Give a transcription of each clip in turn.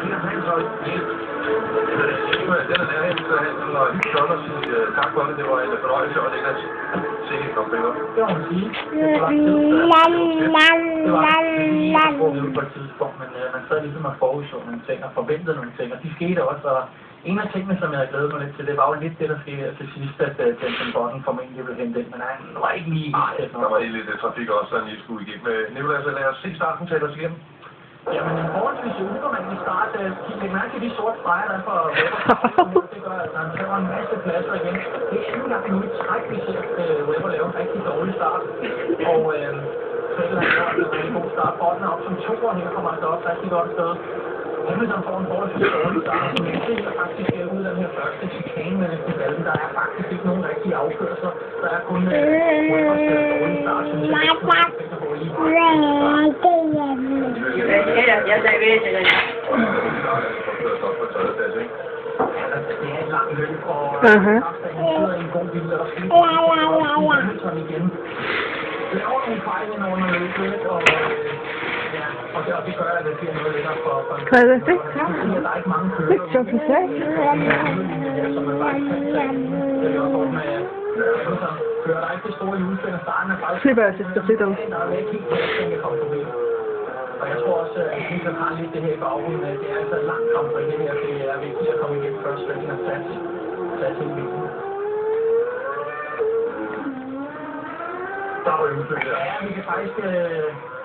Den er nærheden, så han og hygge og sige tak for det. Det var en fornøjelse, og det kan se helt godt bedre. Det må man sige. Det var lidt på et tidspunkt, men man sad ligesom at forudså nogle ting og forventede nogle ting, og de skete også. Og en af tingene, som jeg havde glædet mig lidt til, det var jo lidt det, der skete her til sidst, at Jensen Button formentlig ville hente ind, men han var ikke lige... Nej, der var helt lidt trafik også, der lige skulle igennem. Nicolás, lad os se starten, tale os igennem. Jamen, en forholdsvis uformændelig start. Læg mærke til de sorte streger, der er for Webber. Det gør, at han tager en masse pladser igen. Det er anden gang nu i træk, vi ser Webber lave en rigtig dårlig start. Og Vettel har gjort en rigtig god start. Botten op som toer her, kommer altså op rigtig godt sted. Hamilton får en forholdsvis dårlig start, som jeg ser faktisk ud af den her første chikane med næsten valden. Der er faktisk ikke nogen rigtige afkørsler. Der er kun Webbers dårlige start, som jeg ikke kunne tænke på lige. Jeg sagde ved til det. Det er et langt løb, og Kapstaden sidder i en god bil, og der skal Hamilton igen. Laver nogle fejl ind under løbet, og det gør, at det bliver noget længere for... Hvad er det? Der er ikke mange kører. Ikke så for sig. Som man bare kan tage. Det er også med Hamilton. Kører der ikke det store hjulspænd, og starten er faktisk... Slipper jeg sidste fedt om. Der er ikke helt til, at jeg kommer forbi. Og jeg tror også, at Hamilton har lidt det her i baggrunden, at det er altså et langt kamp for det her. Det er vigtigt at komme igennem først, fordi han har sat hele bilen. Der var hjulspænd der. Ja, vi kan faktisk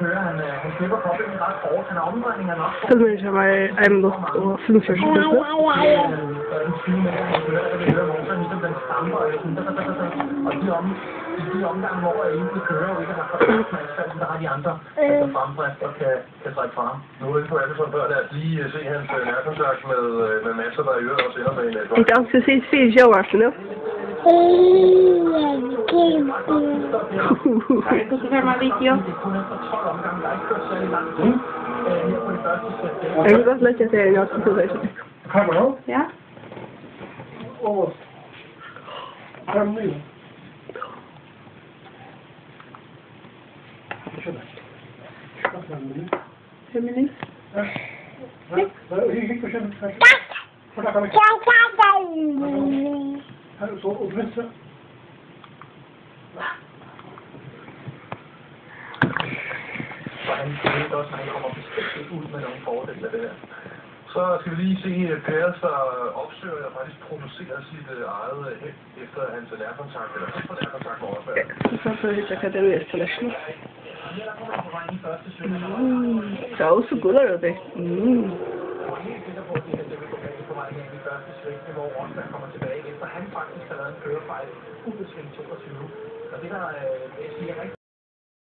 høre, at han slipper koblingen ret hårdt. Han har omdrejninger nok. Filmen som er med og filmsøgning. Den 20 meter, han kører, der vil høre motoren, ligesom den stamper. Og i de omgange, hvor jeg egentlig kører, og ikke har fået med asfalten, der har de andre, der fremdrift og kan trække frem. Nu er vi på Anderson før, lad os lige se hans nærkontakt med masser, der i øvrigt også ender med en... Inte alls precis 4 år sedan nu. Så kan man video. Jag vill bara lägga till en jag ska ta det. Kommer du? Ja. Åh. Kom nu. Feminin. Ja. Ikke på sjældent. Så der kommer så udvist. Så han følte også, at han kommer bestemt ud med nogle fordele af det her. Så skal vi lige se Peres, der opsøger og faktisk producerer sit eget held efter hans nærkontakt, eller efter nærkontakt med overfærd. Så får vi hitta det är installation. Så så går det det. Han faktisk har lavet en kørefejl, ubesvingt 22. Og det der siger rigtig